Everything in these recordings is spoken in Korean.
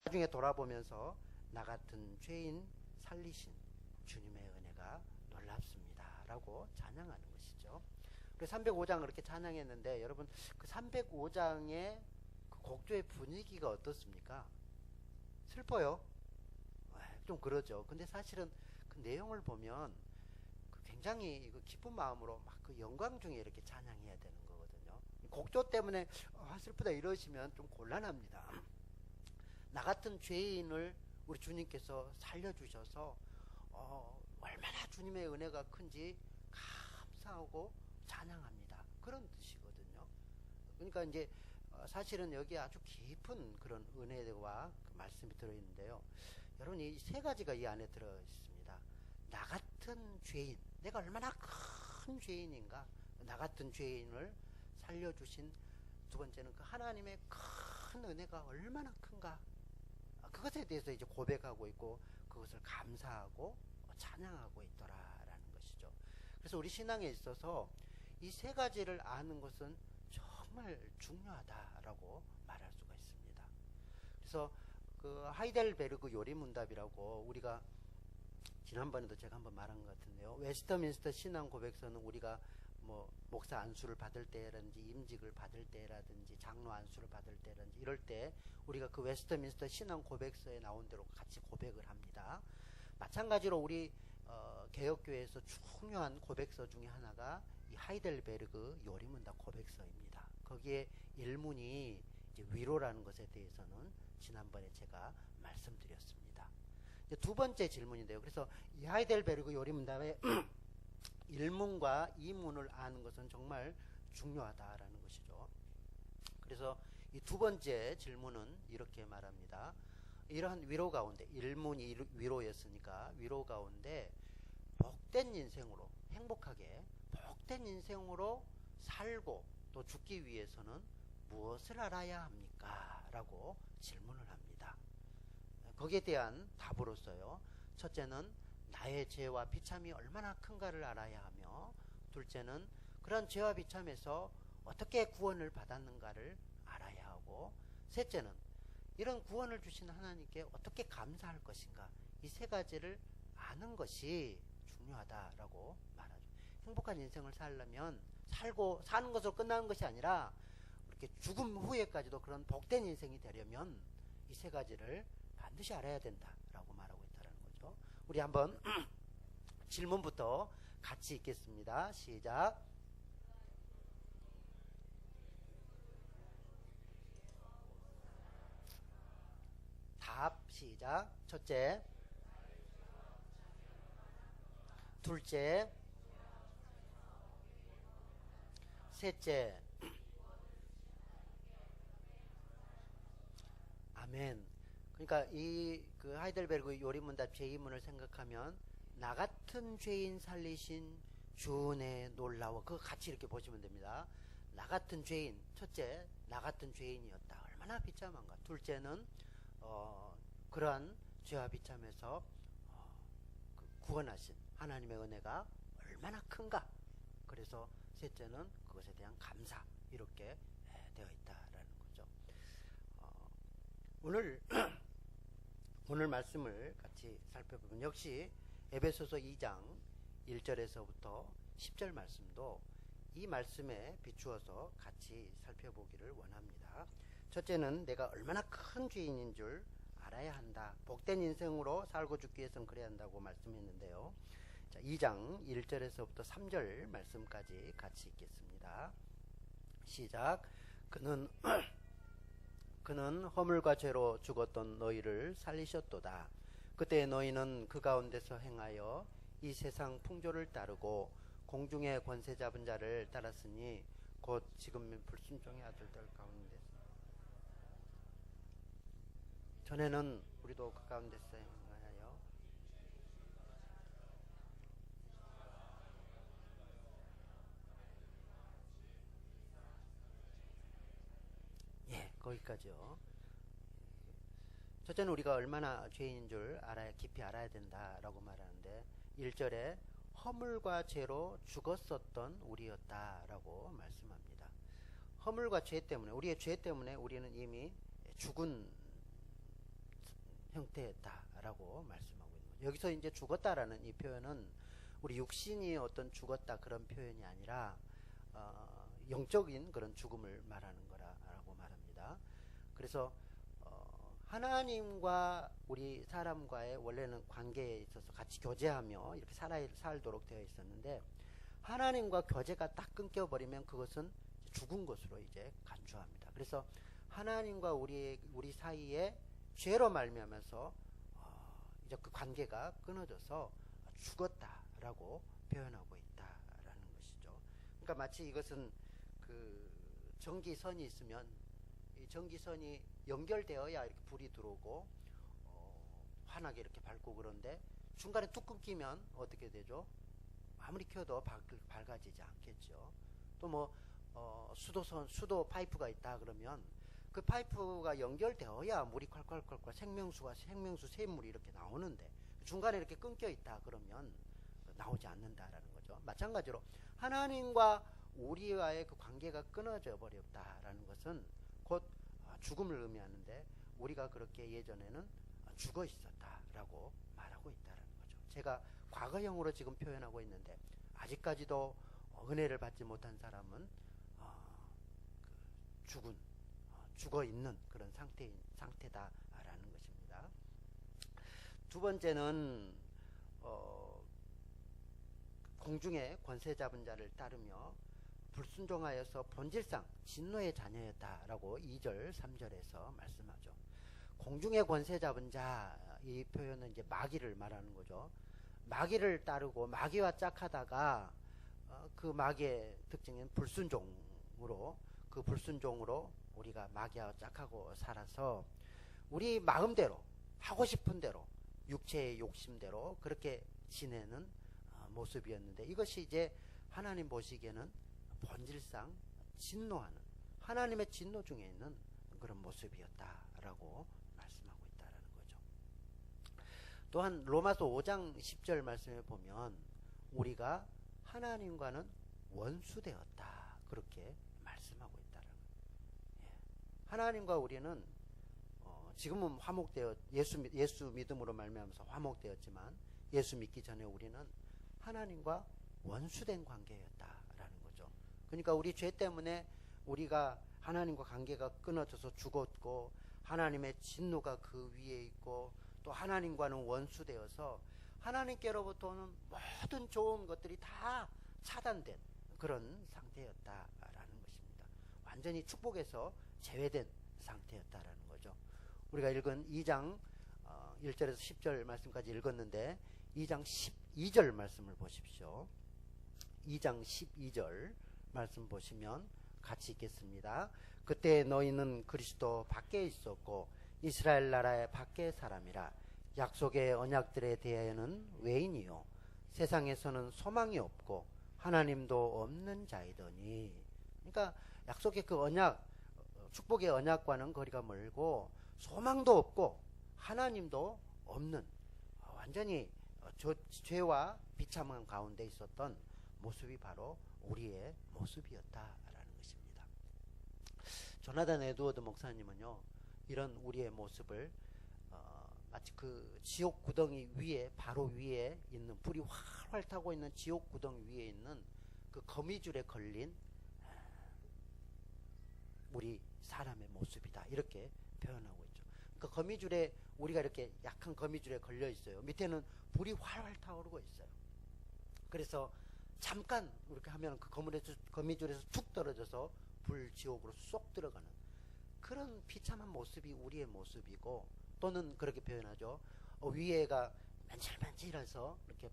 나중에 돌아보면서 나 같은 죄인 살리신 주님의 은혜가 놀랍습니다 라고 찬양하는 것이죠. 우리 305장 그렇게 찬양했는데 여러분 그 305장의 그 곡조의 분위기가 어떻습니까? 슬퍼요? 좀 그러죠. 근데 사실은 그 내용을 보면 그 굉장히 기쁜 마음으로 막 그 영광 중에 이렇게 찬양해야 되는 거거든요. 곡조 때문에 슬프다 이러시면 좀 곤란합니다. 나 같은 죄인을 우리 주님께서 살려주셔서 얼마나 주님의 은혜가 큰지 감사하고 찬양합니다. 그런 뜻이거든요. 그러니까 이제 사실은 여기 아주 깊은 그런 은혜와 그 말씀이 들어있는데요. 여러분 이 세 가지가 이 안에 들어있습니다. 나 같은 죄인, 내가 얼마나 큰 죄인인가, 나 같은 죄인을 살려주신 두 번째는 그 하나님의 큰 은혜가 얼마나 큰가, 그것에 대해서 이제 고백하고 있고 그것을 감사하고 찬양하고 있더라라는 것이죠. 그래서 우리 신앙에 있어서 이 세 가지를 아는 것은 정말 중요하다라고 말할 수가 있습니다. 그래서 그 하이델베르그 요리문답이라고 우리가 지난번에도 제가 한번 말한 것 같은데요. 웨스터민스터 신앙 고백서는 우리가 뭐 목사 안수를 받을 때라든지 임직을 받을 때라든지 장로 안수를 받을 때라든지 이럴 때 우리가 그 웨스터민스터 신앙 고백서에 나온 대로 같이 고백을 합니다. 마찬가지로 우리 개혁교회에서 중요한 고백서 중에 하나가 이 하이델베르그 요리문답 고백서입니다. 거기에 일문이 이제 위로라는 것에 대해서는 지난번에 제가 말씀드렸습니다. 이제 두 번째 질문인데요. 그래서 이 하이델베르그 요리문답의 1문과 2문을 아는 것은 정말 중요하다라는 것이죠. 그래서 이 두 번째 질문은 이렇게 말합니다. 이러한 위로 가운데 1문이 위로였으니까 위로 가운데 복된 인생으로 행복하게 복된 인생으로 살고 또 죽기 위해서는 무엇을 알아야 합니까? 라고 질문을 합니다. 거기에 대한 답으로서요. 첫째는 나의 죄와 비참이 얼마나 큰가를 알아야 하며, 둘째는 그런 죄와 비참에서 어떻게 구원을 받았는가를 알아야 하고, 셋째는 이런 구원을 주신 하나님께 어떻게 감사할 것인가, 이 세 가지를 아는 것이 중요하다라고 말하죠. 행복한 인생을 살려면 사는 것으로 끝나는 것이 아니라 이렇게 죽음 후에까지도 그런 복된 인생이 되려면 이 세 가지를 반드시 알아야 된다라고 말하고 있다는 거죠. 우리 한번 질문부터 같이 읽겠습니다. 시작. 답 시작. 첫째, 둘째, 셋째. 아멘. 그러니까 이 그 하이델베르그 요리문답 제2문을 생각하면 나 같은 죄인 살리신 주 은혜 놀라워, 그거 같이 이렇게 보시면 됩니다. 나 같은 죄인, 첫째 나 같은 죄인이었다, 얼마나 비참한가. 둘째는 그러한 죄와 비참에서 그 구원하신 하나님의 은혜가 얼마나 큰가. 그래서 셋째는 그것에 대한 감사, 이렇게 되어 있다라는 거죠. 오늘 말씀을 같이 살펴보면 역시 에베소서 2장 1절에서부터 10절 말씀도 이 말씀에 비추어서 같이 살펴보기를 원합니다. 첫째는 내가 얼마나 큰 죄인인 줄 알아야 한다. 복된 인생으로 살고 죽기 위해서는 그래야 한다고 말씀했는데요. 자, 2장 1절에서부터 3절 말씀까지 같이 읽겠습니다. 시작. 그는 허물과 죄로 죽었던 너희를 살리셨도다. 그때 너희는 그 가운데서 행하여 이 세상 풍조를 따르고 공중의 권세 잡은 자를 따랐으니 곧 지금 불순종의 아들들 가운데 전에는 우리도 그 가운데서 행하여 거기까지요. 첫째는 우리가 얼마나 죄인인 줄 깊이 알아야 된다라고 말하는데 1절에 허물과 죄로 죽었었던 우리였다라고 말씀합니다. 허물과 죄 때문에, 우리의 죄 때문에 우리는 이미 죽은 형태였다라고 말씀하고 있는 거죠. 여기서 이제 죽었다라는 이 표현은 우리 육신이 어떤 죽었다 그런 표현이 아니라 영적인 그런 죽음을 말하는 거라고 말합니다. 그래서 하나님과 우리 사람과의 원래는 관계에 있어서 같이 교제하며 이렇게 살도록 되어 있었는데, 하나님과 교제가 딱 끊겨버리면 그것은 죽은 것으로 이제 간주합니다. 그래서 하나님과 우리 사이에 죄로 말미암아서 이제 그 관계가 끊어져서 죽었다라고 표현하고 있다라는 것이죠. 그러니까 마치 이것은 그 전기선이 있으면 이 전기선이 연결되어야 이렇게 불이 들어오고 환하게 이렇게 밝고, 그런데 중간에 뚝 끊기면 어떻게 되죠? 아무리 켜도 밝아지지 않겠죠. 또 뭐 수도 파이프가 있다 그러면 그 파이프가 연결되어야 물이 콸콸콸콸 생명수 샘물이 이렇게 나오는데, 중간에 이렇게 끊겨 있다 그러면 나오지 않는다라는 거죠. 마찬가지로 하나님과 우리와의 그 관계가 끊어져 버렸다라는 것은 곧 죽음을 의미하는데, 우리가 그렇게 예전에는 죽어 있었다라고 말하고 있다라는 거죠. 제가 과거형으로 지금 표현하고 있는데, 아직까지도 은혜를 받지 못한 사람은 죽어 있는 그런 상태다라는 것입니다. 두 번째는 공중의 권세 잡은 자를 따르며 불순종하여서 본질상 진노의 자녀였다라고 2절 3절에서 말씀하죠. 공중의 권세 잡은 자, 이 표현은 이제 마귀를 말하는 거죠. 마귀를 따르고 마귀와 짝하다가 그 마귀의 특징은 불순종으로, 그 불순종으로 우리가 마귀와 짝하고 살아서 우리 마음대로 하고 싶은 대로 육체의 욕심대로 그렇게 지내는 모습이었는데, 이것이 이제 하나님 보시기에는 본질상 진노하는, 하나님의 진노 중에 있는 그런 모습이었다라고 말씀하고 있다라는 거죠. 또한 로마서 5장 10절 말씀에 보면 우리가 하나님과는 원수되었다 그렇게 말씀하고 있다라는 거예요. 하나님과 우리는 지금은 화목되어 예수 믿음으로 말미암아서 화목되었지만, 예수 믿기 전에 우리는 하나님과 원수된 관계였다라는 거죠. 그러니까 우리 죄 때문에 우리가 하나님과 관계가 끊어져서 죽었고, 하나님의 진노가 그 위에 있고, 또 하나님과는 원수되어서 하나님께로부터는 모든 좋은 것들이 다 차단된 그런 상태였다라는 것입니다. 완전히 축복에서 제외된 상태였다라는 거죠. 우리가 읽은 2장 1절에서 10절 말씀까지 읽었는데, 2장 12절 말씀을 보십시오. 2장 12절 말씀 보시면 같이 읽겠습니다. 그때 너희는 그리스도 밖에 있었고 이스라엘 나라의 밖의 사람이라. 약속의 언약들에 대하여는 외인이요 세상에서는 소망이 없고 하나님도 없는 자이더니. 그러니까 약속의 그 언약, 축복의 언약과는 거리가 멀고 소망도 없고 하나님도 없는, 완전히 죄와 비참한 가운데 있었던 모습이 바로 우리의 모습이었다라는 것입니다. 조나단 에드워드 목사님은요, 이런 우리의 모습을 마치 그 지옥 구덩이 위에, 바로 위에 있는, 불이 활활 타고 있는 지옥 구덩이 위에 있는 그 거미줄에 걸린 우리 사람의 모습이다 이렇게 표현하고 있죠. 그 거미줄에, 우리가 이렇게 약한 거미줄에 걸려 있어요. 밑에는 불이 활활 타오르고 있어요. 그래서 잠깐 이렇게 하면 그 거미줄에서 툭 떨어져서 불지옥으로 쏙 들어가는 그런 비참한 모습이 우리의 모습이고, 또는 그렇게 표현하죠. 위에가 맨질맨질해서 이렇게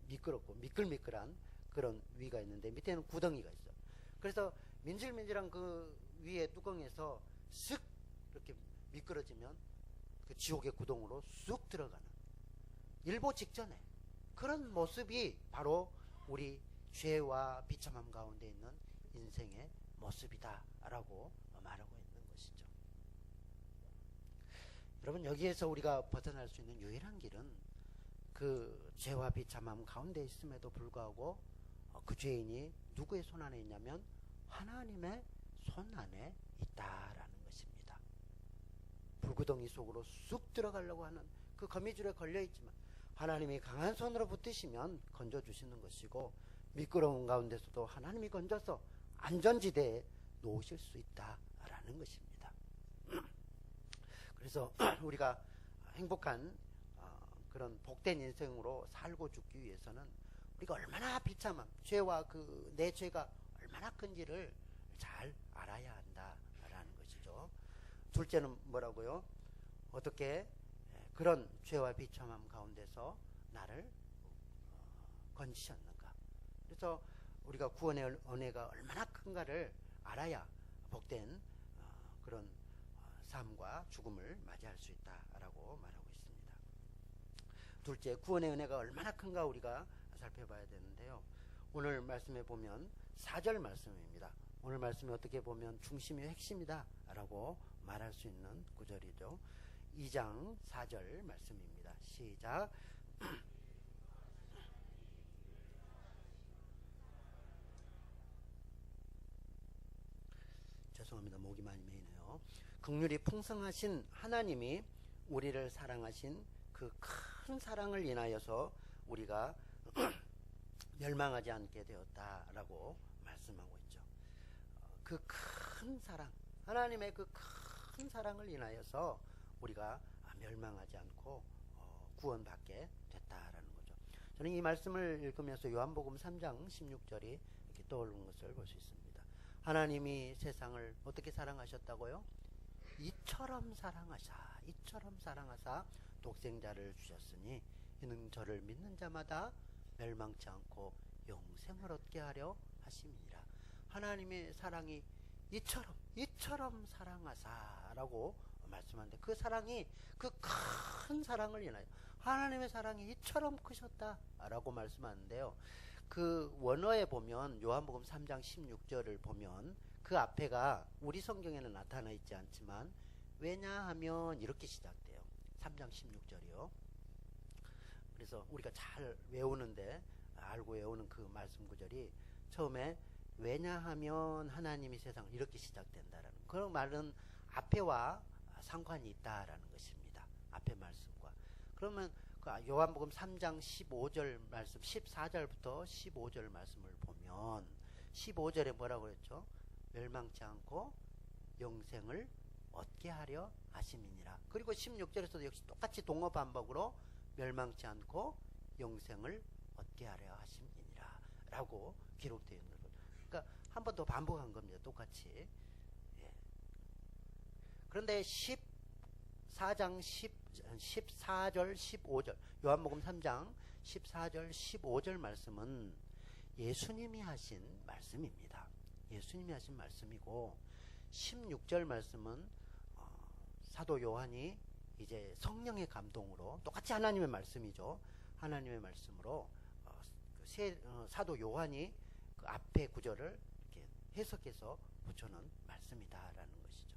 미끄럽고 미끌미끌한 그런 위가 있는데, 밑에는 구덩이가 있어요. 그래서 민질민질한 그 위에 뚜껑에서 쓱 이렇게 미끄러지면 그 지옥의 구덩으로 쑥 들어가는, 일보 직전에 그런 모습이 바로 우리 죄와 비참함 가운데 있는 인생의 모습이다라고 말하고 있는 것이죠. 여러분, 여기에서 우리가 벗어날 수 있는 유일한 길은 그 죄와 비참함 가운데 있음에도 불구하고 그 죄인이 누구의 손 안에 있냐면 하나님의 손 안에 있다라는 것입니다. 불구덩이 속으로 쑥 들어가려고 하는 그 거미줄에 걸려있지만 하나님이 강한 손으로 붙드시면 건져주시는 것이고, 미끄러운 가운데서도 하나님이 건져서 안전지대에 놓으실 수 있다라는 것입니다. 그래서 우리가 행복한 그런 복된 인생으로 살고 죽기 위해서는 우리가 얼마나 비참함, 죄와 내 죄가 얼마나 큰지를 잘 알아야 한다라는 것이죠. 둘째는 뭐라고요? 어떻게 그런 죄와 비참함 가운데서 나를 건지셨는가. 그래서 우리가 구원의 은혜가 얼마나 큰가를 알아야 복된 그런 삶과 죽음을 맞이할 수 있다라고 말하고 있습니다. 둘째, 구원의 은혜가 얼마나 큰가 우리가 살펴봐야 되는데요. 오늘 말씀에 보면 4절 말씀입니다. 오늘 말씀이 어떻게 보면 중심이 핵심이다 라고 말할 수 있는 구절이죠. 2장 4절 말씀입니다. 시작. 죄송합니다. 목이 많이 메이네요. 긍휼이 풍성하신 하나님이 우리를 사랑하신 그 큰 사랑을 인하여서 우리가 멸망하지 않게 되었다라고 말씀하고 있죠. 그 큰 사랑, 하나님의 그 큰 사랑을 인하여서 우리가 멸망하지 않고 구원받게 됐다라는 거죠. 저는 이 말씀을 읽으면서 요한복음 3장 16절이 이렇게 떠오르는 것을 볼 수 있습니다. 하나님이 세상을 어떻게 사랑하셨다고요? 이처럼 사랑하사 독생자를 주셨으니 이는 저를 믿는 자마다 멸망치 않고 영생을 얻게 하려 하심이니라. 하나님의 사랑이 이처럼 사랑하사라고 말씀하는데, 그 사랑이 그 큰 사랑을 인하여 하나님의 사랑이 이처럼 크셨다라고 말씀하는데요. 그 원어에 보면 요한복음 3장 16절을 보면 그 앞에가 우리 성경에는 나타나 있지 않지만 왜냐하면 이렇게 시작돼요. 3장 16절이요. 그래서 우리가 잘 외우는데 알고 외우는 그 말씀 구절이 처음에 왜냐하면 하나님이 세상을 이렇게 시작된다라는 그런 말은 앞에와 상관이 있다라는 것입니다. 앞에 말씀과. 그러면 그 요한복음 3장 15절 말씀 14절부터 15절 말씀을 보면 15절에 뭐라고 그랬죠? 멸망치 않고 영생을 얻게 하려 하심이니라. 그리고 16절에서도 역시 똑같이 동어 반복으로 멸망치 않고 영생을 얻게 하려 하심이니라 라고 기록되어 있는 거죠. 그러니까 한 번 더 반복한 겁니다. 똑같이. 예. 그런데 14장 14절 15절 요한복음 3장 14절 15절 말씀은 예수님이 하신 말씀입니다. 예수님이 하신 말씀이고, 16절 말씀은 사도 요한이 이제 성령의 감동으로 똑같이 하나님의 말씀이죠. 하나님의 말씀으로 사도 요한이 그 앞에 구절을 이렇게 해석해서 붙여놓은 말씀이다라는 것이죠.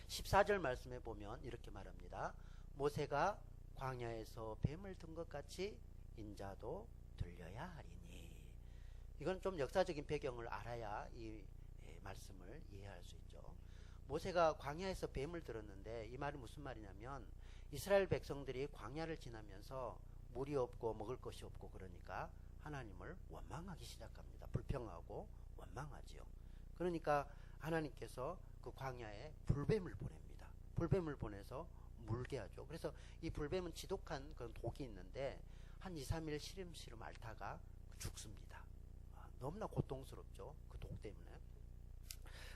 14절 말씀에 보면 이렇게 말합니다. 모세가 광야에서 뱀을 든 것 같이 인자도 들려야 하리니. 이건 좀 역사적인 배경을 알아야 이 말씀을 이해할 수 있죠. 모세가 광야에서 뱀을 들었는데 이 말이 무슨 말이냐면 이스라엘 백성들이 광야를 지나면서 물이 없고 먹을 것이 없고 그러니까 하나님을 원망하기 시작합니다. 불평하고 원망하지요. 그러니까 하나님께서 그 광야에 불뱀을 보냅니다. 불뱀을 보내서 물게 하죠. 그래서 이 불뱀은 지독한 그런 독이 있는데 한 2, 3일 시름시름 앓다가 죽습니다. 너무나 고통스럽죠. 그 독 때문에.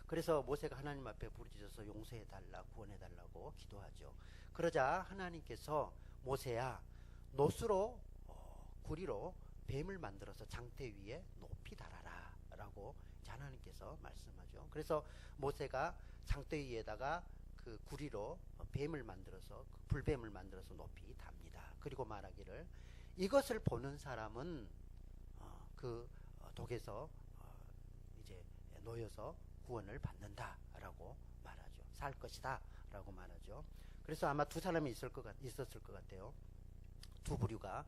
그래서 모세가 하나님 앞에 부르짖어서 용서해달라, 구원해달라고 기도하죠. 그러자 하나님께서 모세야, 놋으로 구리로 뱀을 만들어서 장대 위에 높이 달아라 라고 하나님께서 말씀하죠. 그래서 모세가 장대 위에다가 그 구리로 뱀을 만들어서, 그 불뱀을 만들어서 높이 답니다. 그리고 말하기를 이것을 보는 사람은 그 독에서 이제 놓여서 구원을 받는다라고 말하죠. 살 것이다 라고 말하죠. 그래서 아마 두 사람이 있었을 것 같아요. 두 부류가.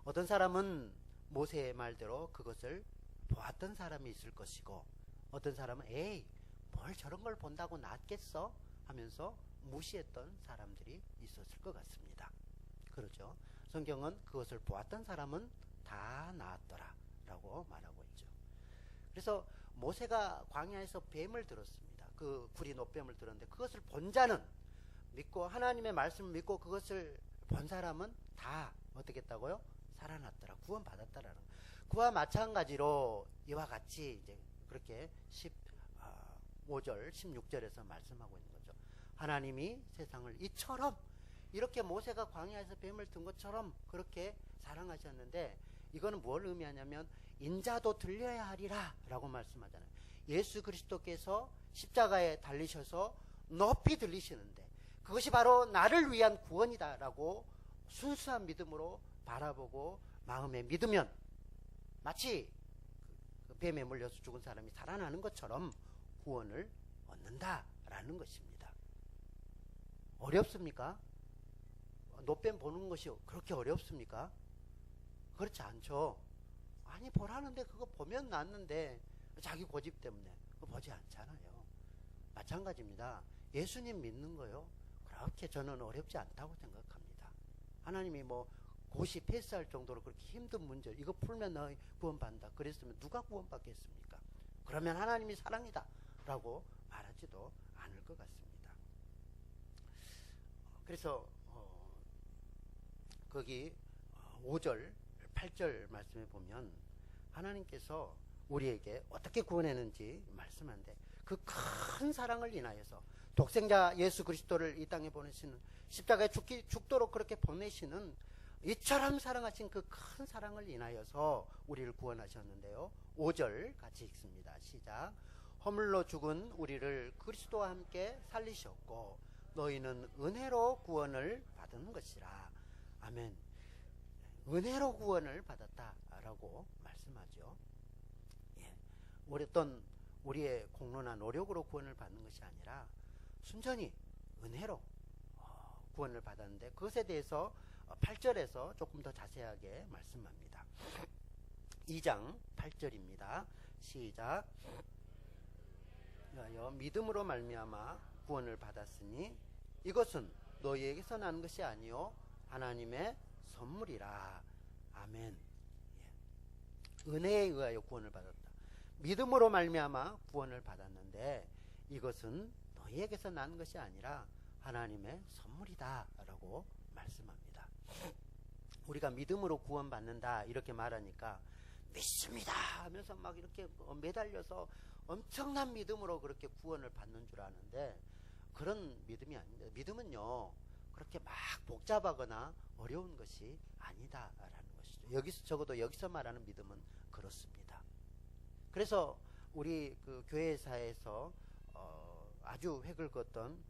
어떤 사람은 모세의 말대로 그것을 보았던 사람이 있을 것이고, 어떤 사람은 에이 뭘 저런 걸 본다고 낫겠어 하면서 무시했던 사람들이 있었을 것 같습니다. 그렇죠. 성경은 그것을 보았던 사람은 다 나았더라 라고 말하고 있죠. 그래서 모세가 광야에서 뱀을 들었습니다. 그 구리 노뱀을 들었는데 그것을 본 자는 믿고 하나님의 말씀을 믿고 그것을 본 사람은 다 어떻게 했다고요? 살아났더라. 구원받았다라는 거. 그와 마찬가지로 이와 같이 이제 그렇게 15절, 16절에서 말씀하고 있는 거죠. 하나님이 세상을 이처럼 이렇게 모세가 광야에서 뱀을 든 것처럼 그렇게 사랑하셨는데 이거는 뭘 의미하냐면 인자도 들려야 하리라 라고 말씀하잖아요. 예수 그리스도께서 십자가에 달리셔서 높이 들리시는데 그것이 바로 나를 위한 구원이다 라고 순수한 믿음으로 바라보고 마음에 믿으면 마치 그 뱀에 물려서 죽은 사람이 살아나는 것처럼 구원을 얻는다라는 것입니다. 어렵습니까? 노뱀 보는 것이 그렇게 어렵습니까? 그렇지 않죠. 아니 보라는데 그거 보면 낫는데 자기 고집 때문에 그거 보지 않잖아요. 마찬가지입니다. 예수님 믿는 거요. 그렇게 저는 어렵지 않다고 생각합니다. 하나님이 뭐 고시 패스할 정도로 그렇게 힘든 문제 이거 풀면 너희 구원받는다 그랬으면 누가 구원받겠습니까? 그러면 하나님이 사랑이다 라고 말하지도 않을 것 같습니다. 그래서 거기 5절 8절 말씀에 보면 하나님께서 우리에게 어떻게 구원했는지 말씀하는데 그 큰 사랑을 인하여서 독생자 예수 그리스도를 이 땅에 보내시는 십자가에 죽도록 그렇게 보내시는 이처럼 사랑하신 그 큰 사랑을 인하여서 우리를 구원하셨는데요. 5절 같이 읽습니다. 시작. 허물로 죽은 우리를 그리스도와 함께 살리셨고 너희는 은혜로 구원을 받은 것이라. 아멘. 은혜로 구원을 받았다라고 말씀하죠. 예. 어떤 우리의 공로나 노력으로 구원을 받는 것이 아니라 순전히 은혜로 구원을 받았는데 그것에 대해서 8절에서 조금 더 자세하게 말씀합니다. 2장 8절입니다. 시작. 믿음으로 말미암아 구원을 받았으니 이것은 너희에게서 난 것이 아니요 하나님의 선물이라. 아멘. 예. 은혜에 의하여 구원을 받았다. 믿음으로 말미암아 구원을 받았는데 이것은 너희에게서 난 것이 아니라 하나님의 선물이다 라고 말씀합니다. 우리가 믿음으로 구원받는다 이렇게 말하니까 믿습니다 하면서 막 이렇게 매달려서 엄청난 믿음으로 그렇게 구원을 받는 줄 아는데 그런 믿음이 아닙니다. 믿음은요 그렇게 막 복잡하거나 어려운 것이 아니다라는 것이죠. 여기서 적어도 여기서 말하는 믿음은 그렇습니다. 그래서 우리 그 교회사에서 아주 획을 그었던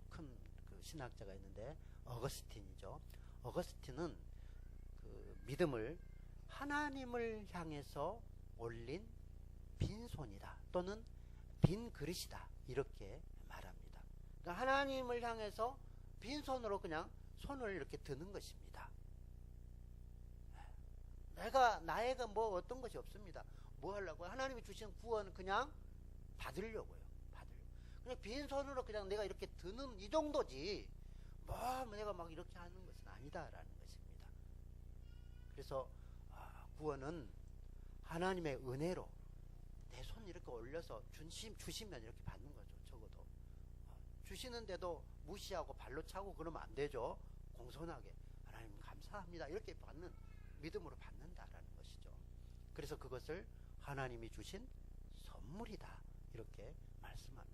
큰 그 신학자가 있는데 어거스틴이죠. 어거스틴은 그 믿음을 하나님을 향해서 올린 빈손이다 또는 빈 그릇이다 이렇게 말합니다. 그러니까 하나님을 향해서 빈손으로 그냥 손을 이렇게 드는 것입니다. 나에게 뭐 어떤 것이 없습니다. 뭐 하려고? 하나님이 주신 구원은 그냥 받으려고요. 그냥 빈손으로 그냥 내가 이렇게 드는 이 정도지 뭐 내가 막 이렇게 하는 것은 아니다라는 것입니다. 그래서 구원은 하나님의 은혜로 내 손 이렇게 올려서 주시면 이렇게 받는 거죠. 적어도 주시는데도 무시하고 발로 차고 그러면 안 되죠. 공손하게 하나님 감사합니다 이렇게 받는 믿음으로 받는다라는 것이죠. 그래서 그것을 하나님이 주신 선물이다 이렇게 말씀합니다.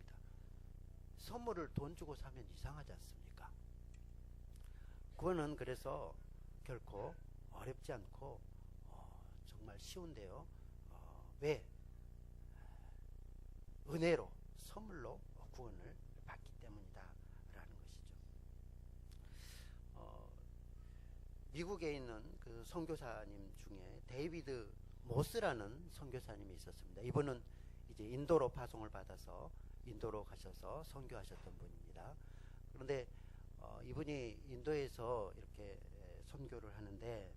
선물을 돈 주고 사면 이상하지 않습니까? 구원은 그래서 결코 어렵지 않고 정말 쉬운데요. 왜? 은혜로 선물로 구원을 받기 때문이다 라는 것이죠. 미국에 있는 그 선교사님 중에 데이비드 모스라는 선교사님이 있었습니다. 이분은 이제 인도로 파송을 받아서 인도로 가셔서 선교하셨던 분입니다. 그런데 이분이 인도에서 이렇게 선교를 하는데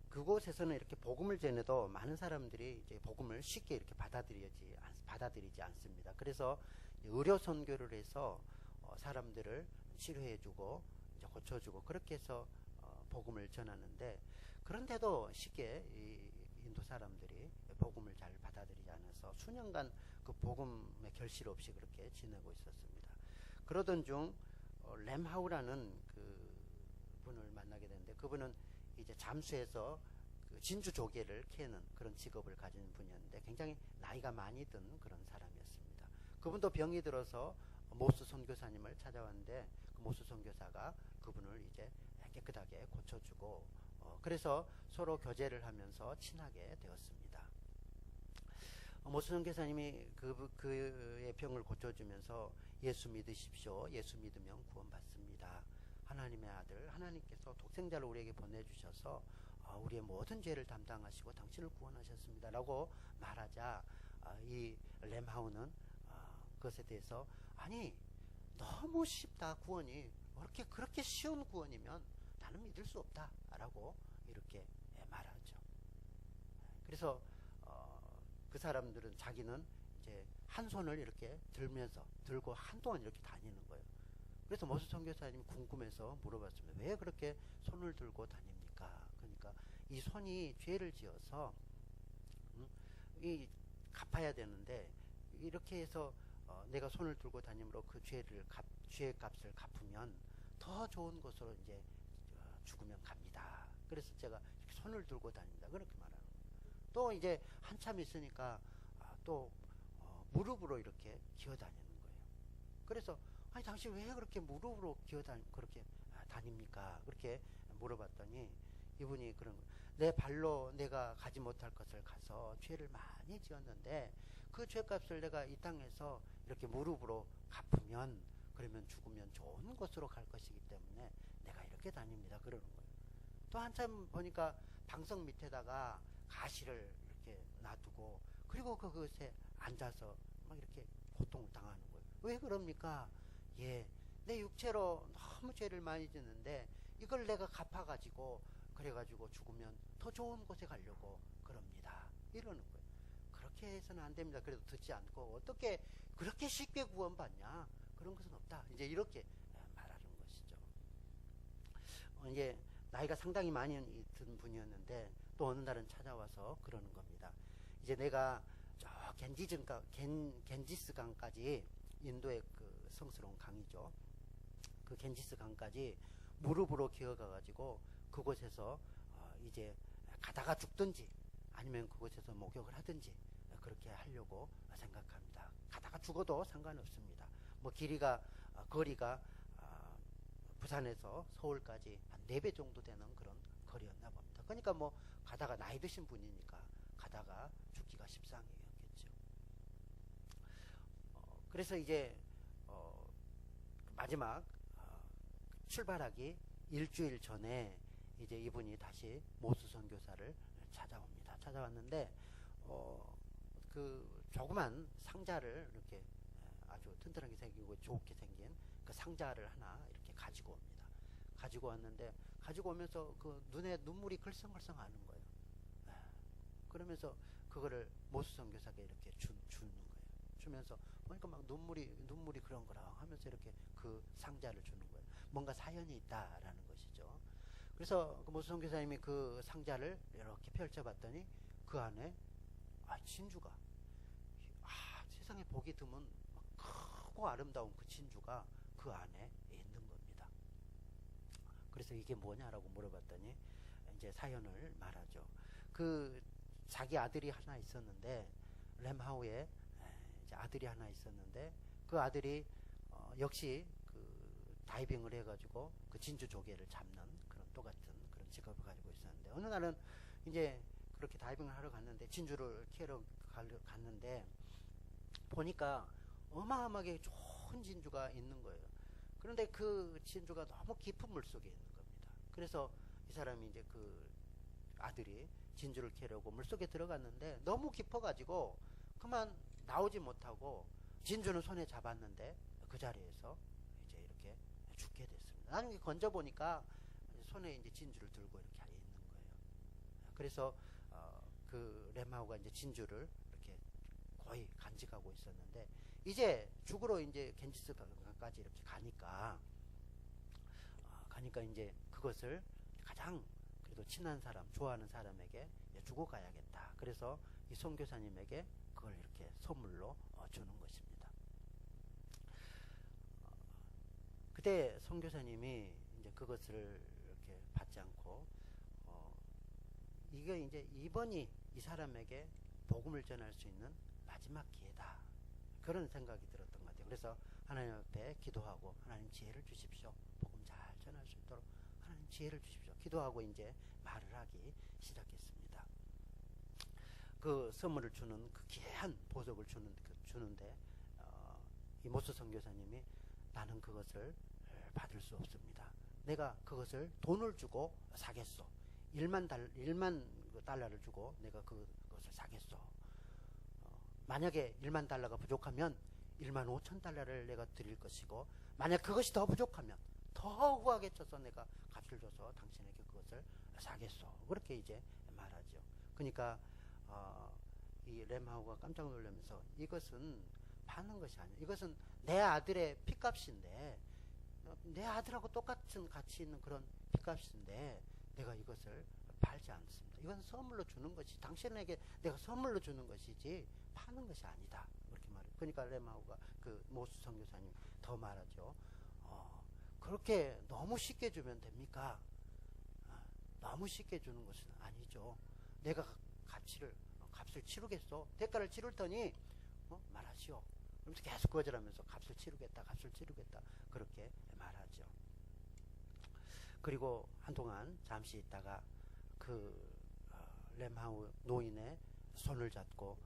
그곳에서는 이렇게 복음을 전해도 많은 사람들이 이제 복음을 쉽게 이렇게 받아들이지 않습니다. 그래서 의료 선교를 해서 사람들을 치료해주고 이제 고쳐주고 그렇게 해서 복음을 전하는데, 그런데도 쉽게 이 인도 사람들이 복음을 잘 받아들이지 않아서 수년간 그 복음의 결실 없이 그렇게 지내고 있었습니다. 그러던 중 램하우라는 그 분을 만나게 되는데, 그분은 이제 잠수해서 그 진주 조개를 캐는 그런 직업을 가진 분이었는데 굉장히 나이가 많이 든 그런 사람이었습니다. 그분도 병이 들어서 모스 선교사님을 찾아왔는데, 그 모스 선교사가 그분을 이제 깨끗하게 고쳐주고 그래서 서로 교제를 하면서 친하게 되었습니다. 모스 선교사님이 그의 병을 고쳐주면서 예수 믿으십시오. 예수 믿으면 구원받습니다. 하나님의 아들 하나님께서 독생자를 우리에게 보내주셔서 우리의 모든 죄를 담당하시고 당신을 구원하셨습니다 라고 말하자, 이 램하우는 그것에 대해서 아니 너무 쉽다, 구원이 그렇게 쉬운 구원이면 나는 믿을 수 없다 라고 이렇게 말하죠. 그래서 그 사람들은 자기는 이제 한 손을 이렇게 들고 한동안 이렇게 다니는 거예요. 그래서 모스 선교사님이 궁금해서 물어봤습니다. 왜 그렇게 손을 들고 다닙니까? 그러니까 이 손이 죄를 지어서 이 갚아야 되는데, 이렇게 해서 내가 손을 들고 다니므로 그 죄의 값을 갚으면 더 좋은 곳으로 이제 죽으면 갑니다. 그래서 제가 이렇게 손을 들고 다닌다, 그렇게 말하는 거예요. 또 이제 한참 있으니까 또 무릎으로 이렇게 기어다니는 거예요. 그래서 아니 당신 왜 그렇게 무릎으로 그렇게 다닙니까? 그렇게 물어봤더니 이분이 그런 거예요. 내 발로 내가 가지 못할 것을 가서 죄를 많이 지었는데 그 죄값을 내가 이 땅에서 이렇게 무릎으로 갚으면, 그러면 죽으면 좋은 곳으로 갈 것이기 때문에 내가 이렇게 다닙니다, 그러는 거예요. 또 한참 보니까 방석 밑에다가 가시를 이렇게 놔두고, 그리고 그것에 앉아서 막 이렇게 고통을 당하는 거예요. 왜 그럽니까? 예, 내 육체로 너무 죄를 많이 짓는데 이걸 내가 갚아가지고 그래가지고 죽으면 더 좋은 곳에 가려고 그럽니다, 이러는 거예요. 그렇게 해서는 안 됩니다. 그래도 듣지 않고 어떻게 그렇게 쉽게 구원받냐, 그런 것은 없다, 이제 이렇게 말하는 것이죠. 이제 나이가 상당히 많이 든 분이었는데 또 어느 날은 찾아와서 그러는 겁니다. 이제 내가 저 겐지스 강까지, 인도의 그 성스러운 강이죠, 그 겐지스 강까지 무릎으로 기어가가지고 그곳에서 이제 가다가 죽든지 아니면 그곳에서 목욕을 하든지 그렇게 하려고 생각합니다. 가다가 죽어도 상관없습니다. 뭐 거리가 부산에서 서울까지 한 4배 정도 되는 그런 거리였나 봅니다. 그러니까 뭐 가다가, 나이 드신 분이니까 가다가 죽기가 십상이었겠죠. 그래서 이제 마지막 출발하기 일주일 전에 이제 이분이 다시 모스 선교사를 찾아왔는데 그 조그만 상자를 이렇게 아주 튼튼하게 생기고 좋게 생긴 그 상자를 하나 이렇게 가지고 옵니다. 가지고 왔는데, 가지고 오면서 그 눈에 눈물이 글썽글썽 하는 거예요. 그러면서 그거를 모스 선교사가 이렇게 주는 거예요. 주면서 보니까 막 눈물이 그렁그렁 하면서 이렇게 그 상자를 주는 거예요. 뭔가 사연이 있다라는 것이죠. 그래서 그 모스 선교사님이 그 상자를 이렇게 펼쳐봤더니 그 안에 진주가, 세상에 보기 드문 크고 아름다운 그 진주가 그 안에 있는 겁니다. 그래서 이게 뭐냐라고 물어봤더니 이제 사연을 말하죠. 그 자기 아들이 하나 있었는데, 램하우에 이제 아들이 하나 있었는데, 그 아들이 역시 그 다이빙을 해가지고 그 진주 조개를 잡는 그런 똑같은 그런 직업을 가지고 있었는데, 어느 날은 이제 그렇게 다이빙을 하러 갔는데, 진주를 캐러 갔는데 보니까 어마어마하게 좋은 진주가 있는 거예요. 그런데 그 진주가 너무 깊은 물 속에 있는 겁니다. 그래서 이 사람이 이제 그 아들이 진주를 캐려고 물 속에 들어갔는데 너무 깊어가지고 그만 나오지 못하고, 진주는 손에 잡았는데 그 자리에서 이제 이렇게 죽게 됐습니다. 나중에 건져 보니까 손에 이제 진주를 들고 이렇게 있는 거예요. 그래서 그 램하우가 이제 진주를 이렇게 거의 간직하고 있었는데, 이제 죽으러 이제 겐지스강까지 이렇게 가니까 이제 그것을 가장 그래도 친한 사람, 좋아하는 사람에게 주고 가야겠다. 그래서 이 선교사님에게 그걸 이렇게 선물로 주는 것입니다. 그때 선교사님이 이제 그것을 이렇게 받지 않고 이게 이제 이번이 이 사람에게 복음을 전할 수 있는 마지막 기회다. 그런 생각이 들었던 것 같아요. 그래서 하나님 앞에 기도하고 하나님 지혜를 주십시오. 복음 잘 전할 수 있도록 하나님 지혜를 주십시오. 기도하고 이제 말을 하기 시작했습니다. 그 선물을 주는 그 귀한 보석을 주는데 이 모스 선교사님이 나는 그것을 받을 수 없습니다. 내가 그것을 돈을 주고 사겠소. 1만 달러를 주고 내가 그것을 사겠소. 만약에 1만 달러가 부족하면 1만 5천 달러를 내가 드릴 것이고, 만약 그것이 더 부족하면 더 후하게 쳐서 내가 값을 줘서 당신에게 그것을 사겠소. 그렇게 이제 말하죠. 그러니까 이 램하우가 깜짝 놀라면서 이것은 파는 것이 아니야. 이것은 내 아들의 핏값인데, 내 아들하고 똑같은 가치 있는 그런 핏값인데 내가 이것을 팔지 않습니다. 이건 선물로 주는 것이, 당신에게 내가 선물로 주는 것이지 파는 것이 아니다. 그렇게 말해요. 그러니까 램하우가 그 모스 선교사님 더 말하죠. 그렇게 너무 쉽게 주면 됩니까? 너무 쉽게 주는 것은 아니죠. 내가 값을 치르겠소. 대가를 치를 테니 말하시오. 그러면서 계속 거절하면서 값을 치르겠다 그렇게 말하죠. 그리고 한동안 잠시 있다가 그 램하우 노인의 손을 잡고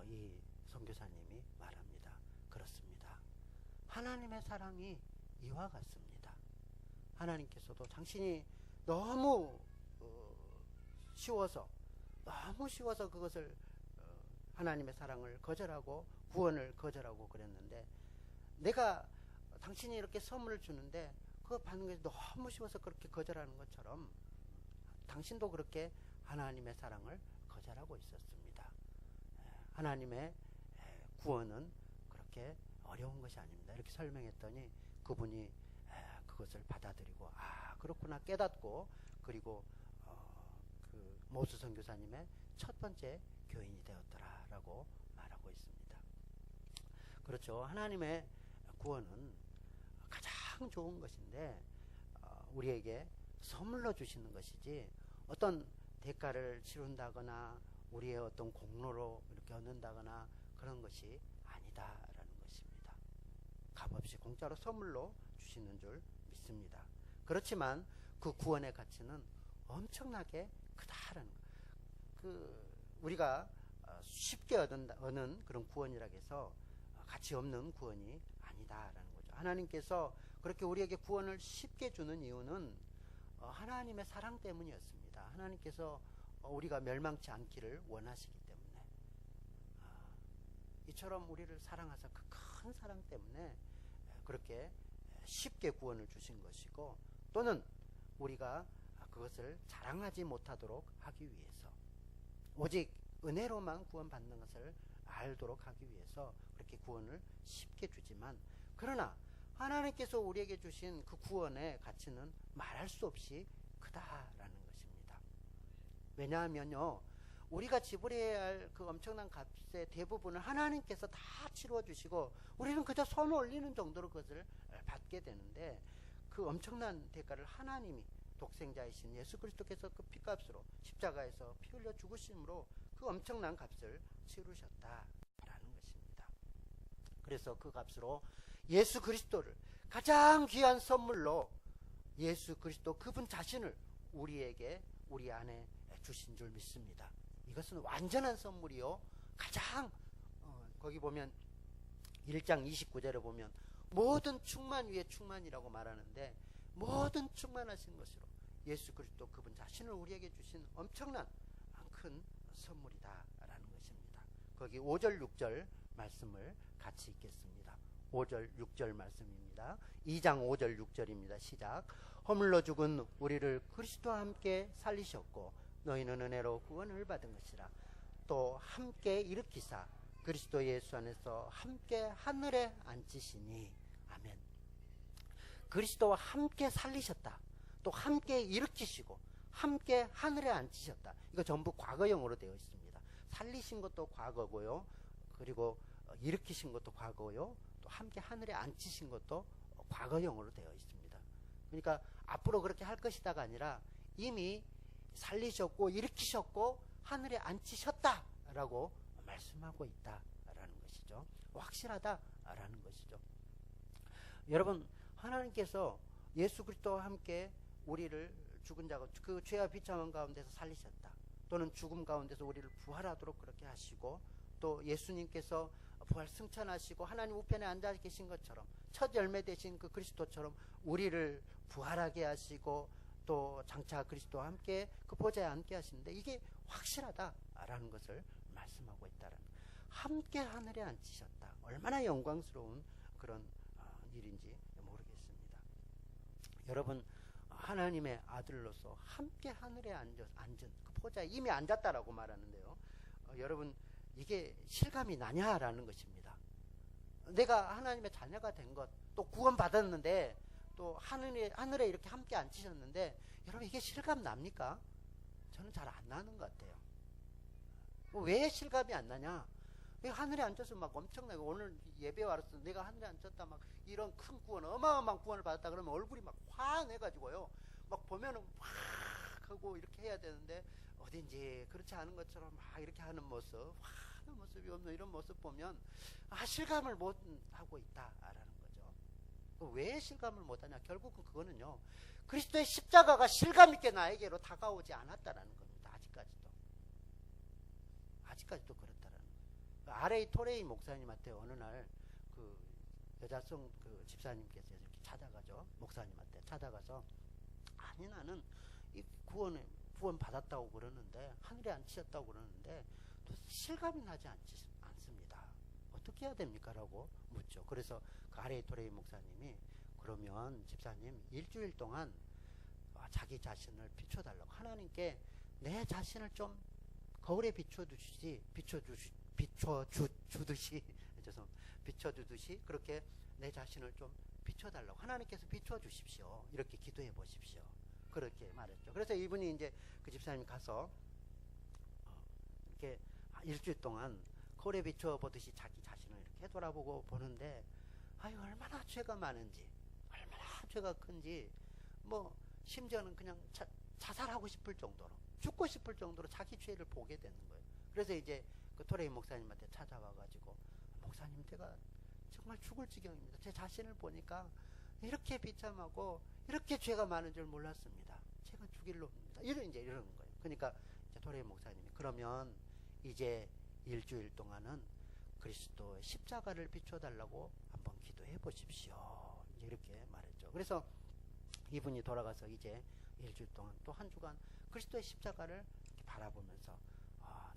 이 선교사님이 말합니다. 그렇습니다. 하나님의 사랑이 이와 같습니다. 하나님께서도 당신이 너무 쉬워서 그것을 하나님의 사랑을 거절하고 구원을 거절하고 그랬는데, 내가 당신이 이렇게 선물을 주는데 그거 받는 것이 너무 쉬워서 그렇게 거절하는 것처럼 당신도 그렇게 하나님의 사랑을 거절하고 있었습니다. 하나님의 구원은 그렇게 어려운 것이 아닙니다. 이렇게 설명했더니 그분이 그것을 받아들이고 그렇구나 깨닫고, 그리고 그 모스 선교사님의 첫 번째 교인이 되었더라라고 말하고 있습니다. 그렇죠. 하나님의 구원은 가장 좋은 것인데 우리에게 선물로 주시는 것이지 어떤 대가를 치른다거나 우리의 어떤 공로로 이렇게 얻는다거나 그런 것이 아니다라는 것입니다. 값없이 공짜로 선물로 주시는 줄 믿습니다. 그렇지만 그 구원의 가치는 엄청나게 크다라는 거. 우리가 쉽게 얻는 그런 구원이라고 해서 가치 없는 구원이 아니다라는 거죠. 하나님께서 그렇게 우리에게 구원을 쉽게 주는 이유는 하나님의 사랑 때문이었습니다. 하나님께서 우리가 멸망치 않기를 원하시기 때문에, 이처럼 우리를 사랑하사 그 큰 사랑 때문에 그렇게 쉽게 구원을 주신 것이고, 또는 우리가 그것을 자랑하지 못하도록 하기 위해서, 오직 은혜로만 구원받는 것을 알도록 하기 위해서 그렇게 구원을 쉽게 주지만, 그러나 하나님께서 우리에게 주신 그 구원의 가치는 말할 수 없이 크다라는 것입니다. 왜냐하면요, 우리가 지불해야 할 그 엄청난 값의 대부분을 하나님께서 다 치루어 주시고 우리는 그저 손 올리는 정도로 그것을 받게 되는데, 그 엄청난 대가를 하나님이 독생자이신 예수 그리스도께서 그 피값으로 십자가에서 피 흘려 죽으심으로 그 엄청난 값을 치르셨다라는 것입니다. 그래서 그 값으로 예수 그리스도를 가장 귀한 선물로 예수 그리스도 그분 자신을 우리 안에 주신 줄 믿습니다. 이것은 완전한 선물이요, 가장 거기 보면 1장 29절에 보면 모든 충만 위에 충만이라고 말하는데, 모든 충만하신 것으로 예수 그리스도 그분 자신을 우리에게 주신 엄청난 큰 선물이다라는 것입니다. 거기 5절 6절 말씀을 같이 읽겠습니다. 5절 6절 말씀입니다. 2장 5절 6절입니다. 시작. 허물로 죽은 우리를 그리스도와 함께 살리셨고 너희는 은혜로 구원을 받은 것이라. 또 함께 일으키사 그리스도 예수 안에서 함께 하늘에 앉으시니. 아멘. 그리스도와 함께 살리셨다. 또 함께 일으키시고 함께 하늘에 앉히셨다. 이거 전부 과거형으로 되어 있습니다. 살리신 것도 과거고요. 그리고 일으키신 것도 과거요. 또 함께 하늘에 앉히신 것도 과거형으로 되어 있습니다. 그러니까 앞으로 그렇게 할 것이다가 아니라 이미 살리셨고 일으키셨고 하늘에 앉히셨다라고 말씀하고 있다라는 것이죠. 확실하다라는 것이죠. 여러분, 하나님께서 예수 그리스도와 함께 우리를 죽은 자가 그 죄와 비참한 가운데서 살리셨다. 또는 죽음 가운데서 우리를 부활하도록 그렇게 하시고, 또 예수님께서 부활 승천하시고 하나님 우편에 앉아 계신 것처럼 첫 열매 되신 그 그리스도처럼 우리를 부활하게 하시고, 또 장차 그리스도와 함께 그 보좌에 앉게 하시는데, 이게 확실하다라는 것을 말씀하고 있다는, 함께 하늘에 앉히셨다. 얼마나 영광스러운 그런 일인지 모르겠습니다. 여러분, 하나님의 아들로서 함께 하늘에 앉은 그 보좌에 이미 앉았다라고 말하는데요. 여러분, 이게 실감이 나냐라는 것입니다. 내가 하나님의 자녀가 된 것, 또 구원 받았는데, 또 하늘에 이렇게 함께 앉히셨는데, 여러분 이게 실감 납니까? 저는 잘 안 나는 것 같아요. 왜 실감이 안 나냐? 하늘에 앉아서 막 엄청나게, 오늘 예배 와서 내가 하늘에 앉았다, 막 이런 큰 구원, 어마어마한 구원을 받았다 그러면 얼굴이 막 환해가지고요. 막 보면은 막 하고 이렇게 해야 되는데, 어딘지 그렇지 않은 것처럼 막 이렇게 하는 모습, 환한 모습이 없는 이런 모습 보면 실감을 못 하고 있다라는 거죠. 왜 실감을 못 하냐? 결국은 그거는요, 그리스도의 십자가가 실감 있게 나에게로 다가오지 않았다라는 겁니다. 아직까지도 그렇다라는 거예요. R.A. 토레이 목사님한테 어느 날 그 여자성 그 집사님께서 이렇게 찾아가죠. 목사님한테 찾아가서, 아니 나는 이 구원 받았다고 그러는데, 하늘에 앉히셨다고 그러는데 또 실감이 나지 않습니다. 어떻게 해야 됩니까? 라고 묻죠. 그래서 그 R.A. 토레이 목사님이, 그러면 집사님 일주일 동안 자기 자신을 비춰달라고, 하나님께 내 자신을 좀 거울에 비춰주듯이 그렇게 내 자신을 좀 비춰달라고, 하나님께서 비춰주십시오. 이렇게 기도해 보십시오. 그렇게 말했죠. 그래서 이분이 이제 그 집사님이 가서 이렇게 일주일 동안 거울에 비춰보듯이 자기 자신을 이렇게 돌아보고 보는데, 아유, 얼마나 죄가 많은지, 얼마나 죄가 큰지, 뭐 심지어는 그냥 자살하고 싶을 정도로, 죽고 싶을 정도로 자기 죄를 보게 되는 거예요. 그래서 이제 그 토레이 목사님한테 찾아와가지고, 목사님 제가 정말 죽을 지경입니다. 제 자신을 보니까 이렇게 비참하고 이렇게 죄가 많은 줄 몰랐습니다. 제가 죽일 놈입니다. 이러는 거예요. 그러니까 이제 토레이 목사님이, 그러면 이제 일주일 동안은 그리스도의 십자가를 비춰달라고 한번 기도해 보십시오. 이렇게 말했죠. 그래서 이분이 돌아가서 이제 일주일 동안 또 한 주간 그리스도의 십자가를 이렇게 바라보면서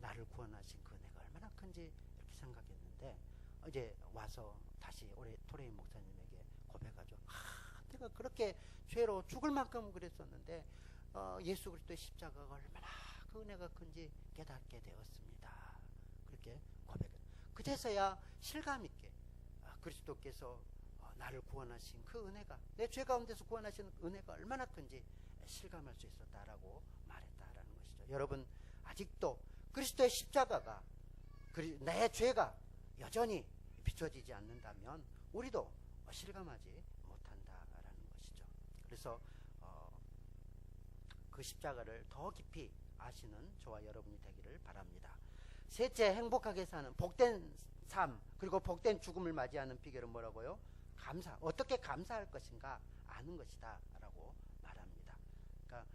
나를 구원하신 그 은혜가 얼마나 큰지 이렇게 생각했는데, 이제 와서 다시 우리 토레이 목사님에게 고백하죠. 내가 그렇게 죄로 죽을 만큼 그랬었는데 예수 그리스도의 십자가가 얼마나 그 은혜가 큰지 깨닫게 되었습니다. 그렇게 고백을. 그제서야 실감 있게 그리스도께서 나를 구원하신 그 은혜가, 내 죄 가운데서 구원하신 은혜가 얼마나 큰지 실감할 수 있었다라고 말했다라는 것이죠. 여러분, 아직도 그리스도의 십자가가, 내 죄가 여전히 비춰지지 않는다면 우리도 실감하지 못한다라는 것이죠. 그래서 그 십자가를 더 깊이 아시는 저와 여러분이 되기를 바랍니다. 셋째, 행복하게 사는 복된 삶, 그리고 복된 죽음을 맞이하는 비결은 뭐라고요? 감사. 어떻게 감사할 것인가 아는 것이다 라고 말합니다. 그러니까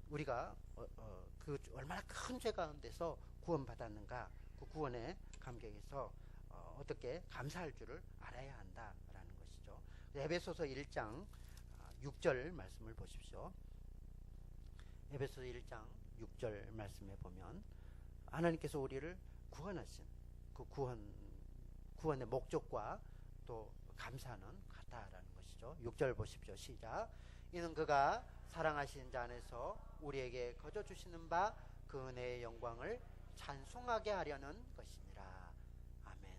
우리가 그 얼마나 큰 죄 가운데서 구원받았는가, 그 구원의 감격에서 어떻게 감사할 줄을 알아야 한다라는 것이죠. 에베소서 1장 6절 말씀을 보십시오. 에베소서 1장 6절 말씀에 보면, 하나님께서 우리를 구원하신 그 구원의 목적과 또 감사는 같다라는 것이죠. 6절 보십시오. 시작. 이는 그가 사랑하신 자 안에서 우리에게 거저 주시는 바 그 은혜의 영광을 찬송하게 하려는 것이니라. 아멘.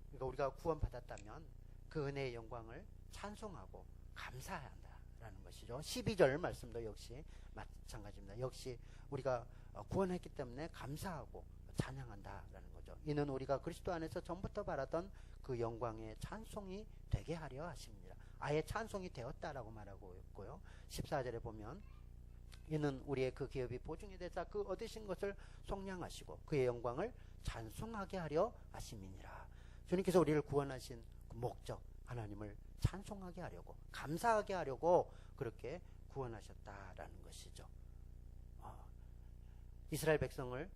그러니까 우리가 구원받았다면 그 은혜의 영광을 찬송하고 감사한다라는 것이죠. 12절 말씀도 역시 마찬가지입니다. 역시 우리가 구원했기 때문에 감사하고 찬양한다라는 거죠. 이는 우리가 그리스도 안에서 전부터 바라던 그 영광의 찬송이 되게 하려 하십니다. 아예 찬송이 되었다라고 말하고 있고요. 14절에 보면 이는 우리의 그 기업이 보증이 되자 그 얻으신 것을 속량하시고 그의 영광을 찬송하게 하려 하심이니라. 주님께서 우리를 구원하신 그 목적, 하나님을 찬송하게 하려고, 감사하게 하려고 그렇게 구원하셨다라는 것이죠. 이스라엘 백성을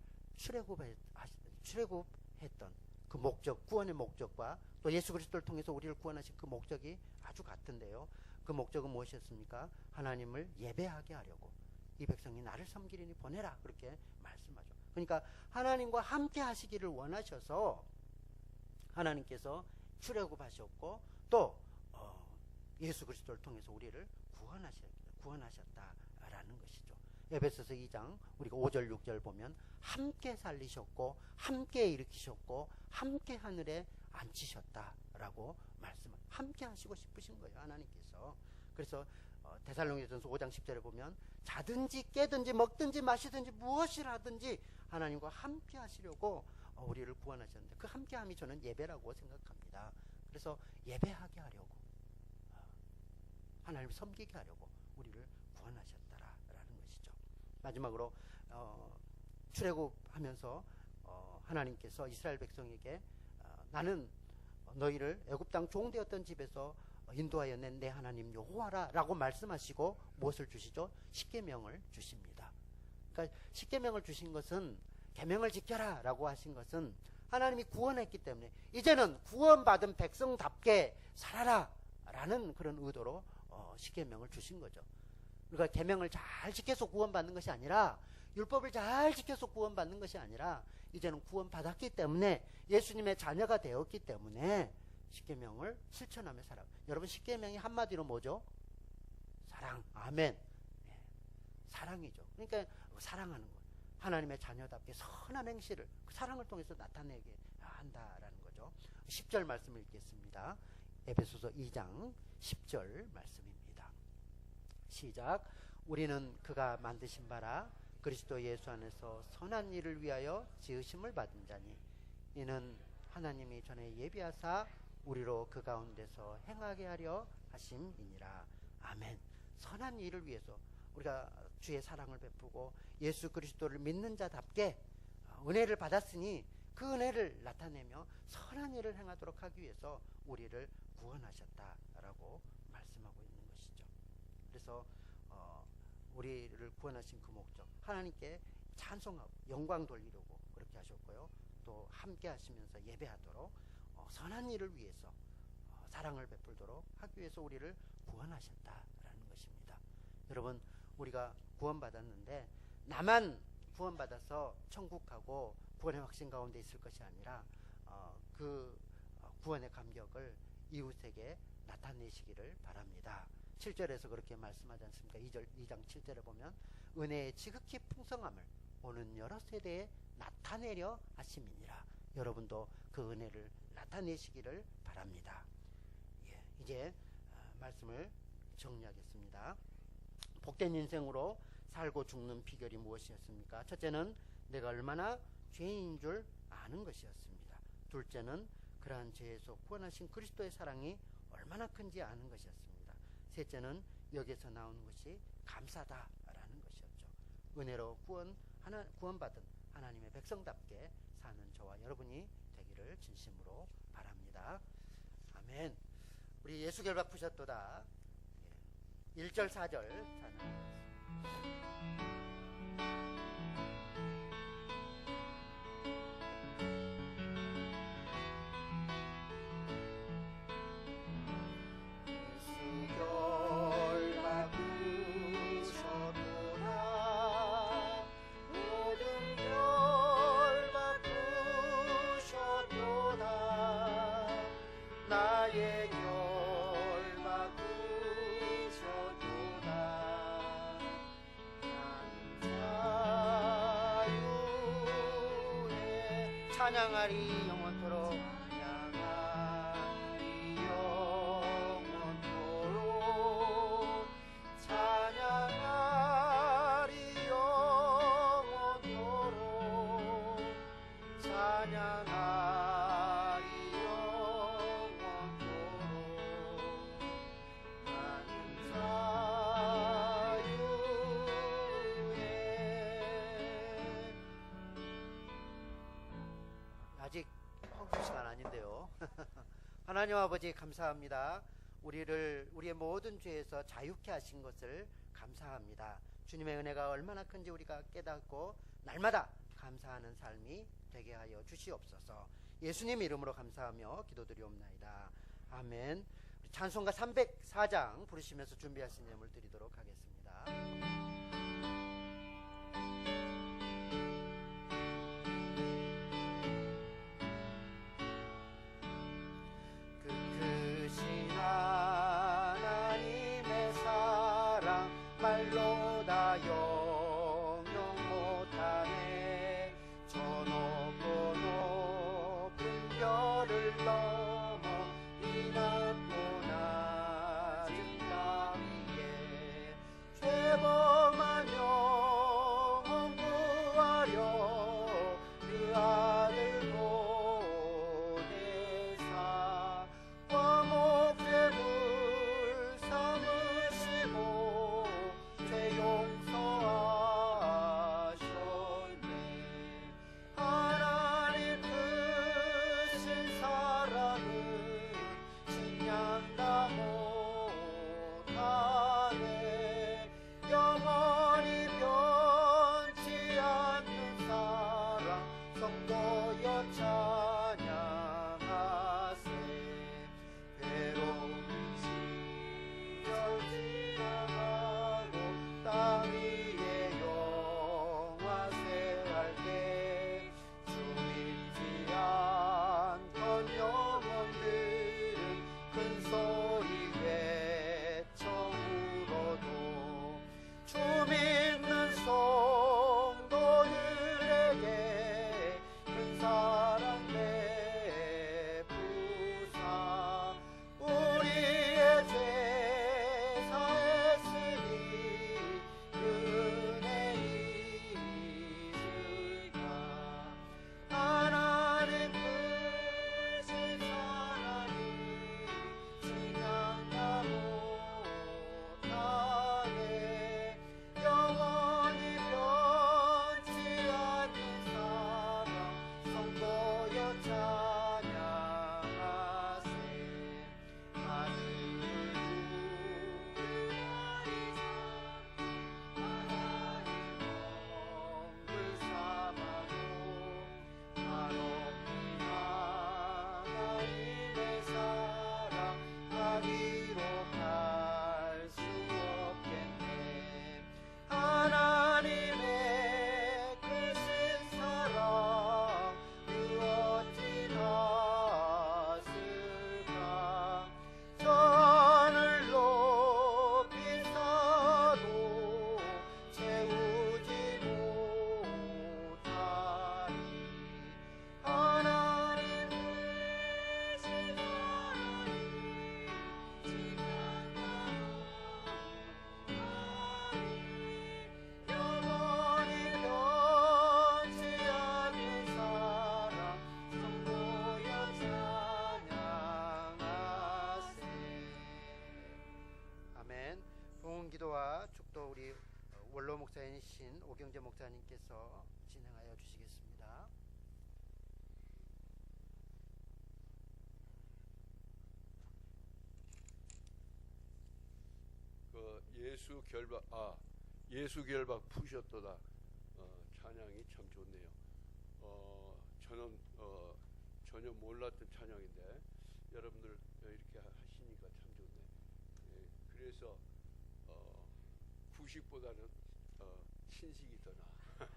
출애굽했던 그 목적, 구원의 목적과 또 예수 그리스도를 통해서 우리를 구원하신 그 목적이 아주 같은데요. 그 목적은 무엇이었습니까? 하나님을 예배하게 하려고, 이 백성이 나를 섬기리니 보내라, 그렇게 말씀하죠. 그러니까 하나님과 함께 하시기를 원하셔서 하나님께서 출애굽하셨고 또 예수 그리스도를 통해서 우리를 구원하셨다라는 것이죠. 에베소서 2장 우리가 5절 6절 보면 함께 살리셨고 함께 일으키셨고 함께 하늘에 앉히셨다라고 말씀을, 함께 하시고 싶으신 거예요, 하나님께서. 그래서 데살로니가전서 5장 10절에 보면 자든지 깨든지 먹든지 마시든지 무엇을 하든지 하나님과 함께 하시려고 우리를 구원하셨는데, 그 함께함이 저는 예배라고 생각합니다. 그래서 예배하게 하려고, 하나님을 섬기게 하려고 우리를 구원하셨다라는 것이죠. 마지막으로 출애굽하면서 하나님께서 이스라엘 백성에게 나는 너희를 애굽 땅 종되었던 집에서 인도하여 낸 내 하나님 여호와라 라고 말씀하시고 무엇을 주시죠? 십계명을 주십니다. 그러니까 십계명을 주신 것은, 계명을 지켜라 라고 하신 것은 하나님이 구원했기 때문에 이제는 구원받은 백성답게 살아라 라는 그런 의도로 십계명을 주신 거죠. 그러니까 계명을 잘 지켜서 구원받는 것이 아니라, 율법을 잘 지켜서 구원받는 것이 아니라 이제는 구원받았기 때문에, 예수님의 자녀가 되었기 때문에 십계명을 실천하며 살아. 여러분, 십계명이 한마디로 뭐죠? 사랑. 아멘. 네. 사랑이죠. 그러니까 사랑하는 것, 하나님의 자녀답게 선한 행실을 그 사랑을 통해서 나타내게 한다라는 거죠. 10절 말씀을 읽겠습니다. 에베소서 2장 10절 말씀입니다. 시작. 우리는 그가 만드신 바라 그리스도 예수 안에서 선한 일을 위하여 지으심을 받은 자니 이는 하나님이 전에 예비하사 우리로 그 가운데서 행하게 하려 하심이니라. 아멘. 선한 일을 위해서 우리가 주의 사랑을 베푸고 예수 그리스도를 믿는 자답게 은혜를 받았으니 그 은혜를 나타내며 선한 일을 행하도록 하기 위해서 우리를 구원하셨다라고 말씀하고 있는 것이죠. 그래서 우리를 구원하신 그 목적, 하나님께 찬송하고 영광 돌리려고 그렇게 하셨고요. 또 함께 하시면서 예배하도록 선한 일을 위해서 사랑을 베풀도록 하기 위해서 우리를 구원하셨다라는 것입니다. 여러분, 우리가 구원받았는데 나만 구원받아서 천국 가고 구원의 확신 가운데 있을 것이 아니라 그 구원의 감격을 이웃에게 나타내시기를 바랍니다. 7절에서 그렇게 말씀하지 않습니까? 2장 7절에 보면 은혜의 지극히 풍성함을 오는 여러 세대에 나타내려 하심이니라. 여러분도 그 은혜를 나타내시기를 바랍니다. 예, 이제 말씀을 정리하겠습니다. 복된 인생으로 살고 죽는 비결이 무엇이었습니까? 첫째는 내가 얼마나 죄인인 줄 아는 것이었습니다. 둘째는 그러한 죄에서 구원하신 그리스도의 사랑이 얼마나 큰지 아는 것이었습니다. 셋째는 여기에서 나오는 것이 감사다라는 것이었죠. 은혜로 구원받은 하나님의 백성답게 사는 저와 여러분이 되기를 진심으로 바랍니다. 아멘. 우리 예수 결박 푸셨도다 1절 4절 찬양하겠습니다. 나의 결박으셔도다 찬양하리 영원토록 찬양하리 영원토록 찬양하리 영원토록 찬양하리 영원토록 나는 자유해. 아직 헌금 시간 아닌데요. 하나님 아버지 감사합니다. 우리의 모든 죄에서 자유케 하신 것을 감사합니다. 주님의 은혜가 얼마나 큰지 우리가 깨닫고 날마다 감사하는 삶이 되게 하여 주시옵소서. 예수님 이름으로 감사하며 기도드리옵나이다. 아멘. 찬송가 304장 부르시면서 준비하신 예물 드리도록 하겠습니다. 크신 하나님의 사랑 말로 다 영영 못하네. 저 높고 높은 별을 넘어 이 낮고 낮은 땅 위에 죄범한 영혼 구하려 그 아들 보내사 화목제물 삼으시고 죄 용서하셨네. 하나님 크신 사랑은 신양다 못하네. 영원히 변치 않는 사랑 성도여 찬양하세. 괴로운 시절 지나가고 땅 위에 영화세할 때 주 믿지 않던 영혼들은 큰 소리 외쳐 울어도 주 믿는 성도들에게 큰 사랑 베푸사 우리의 죄 사했으니 그 은혜 잊으라. 하나님 크신 사랑이 신양다 못하네. 영원히 변치 않는 사랑 성도여 찬양하세. 하늘을 두루마리 바다를 먹물 삼아도 한없이 하나님의 사랑 가리로 갈 수 없겠네. 하나님의 크신 사랑 그 어찌 닿았을까. 저 하늘 높이 사도 채우지 못하리. 하나님 크신 사랑이 지나다 못하리. 영원히 변치 않는 사랑 성도여 찬양하세. 아멘. 부흥 기도와 축도 우리 원로 목사이신 오경재 목사님께서 진행하여 주시겠습니다. 예수 결박 푸셨도다. 찬양이 참 좋네요. 저는 전혀 몰랐던 찬양인데 여러분들 이렇게 하시니까 참 좋네. 그래서 구식보다는 신식이 더 나아.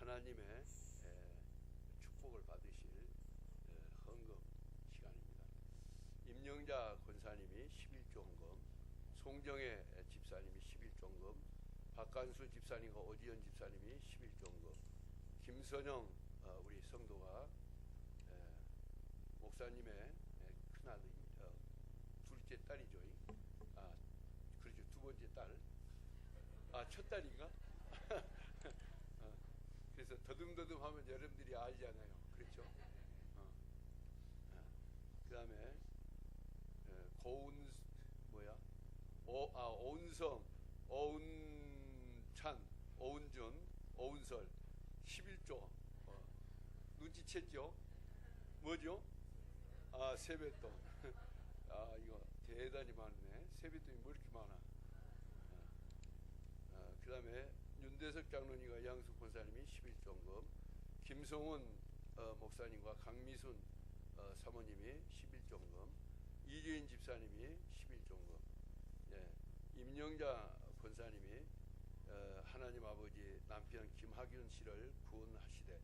하나님의 축복을 받으실 헌금 시간입니다. 임영자 권사님이 11조 헌금, 송정혜 집사님이 11조 헌금, 박간수 집사님과 오지연 집사님이 11종급, 김선영 우리 성도가 목사님의 큰아들, 둘째 딸이죠. 그렇죠. 두 번째 딸. 첫 딸인가? 그래서 더듬더듬 하면 여러분들이 알잖아요. 그렇죠? 그 다음에 오은성, 오은찬, 오은준, 오은설 11조. 눈치챘죠? 뭐죠? 세뱃돈. 이거 대단히 많네. 세뱃돈이 뭐 이렇게 많아? 그 다음에 윤대석 장로님과 양숙 권사님이 11종급, 김성훈 목사님과 강미순 사모님이 11종급, 이주인 집사님이 11종급, 임영자 권사님이 하나님 아버지 남편 김학윤 씨를 구원하시되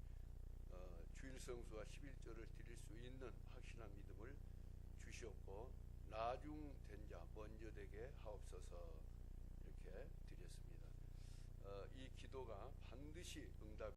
주일 성수와 11조를 드릴 수 있는 확신한 믿음을 주시옵고 나중된 자 먼저 되게 하옵소서 이렇게 드렸습니다. 이 기도가 반드시 응답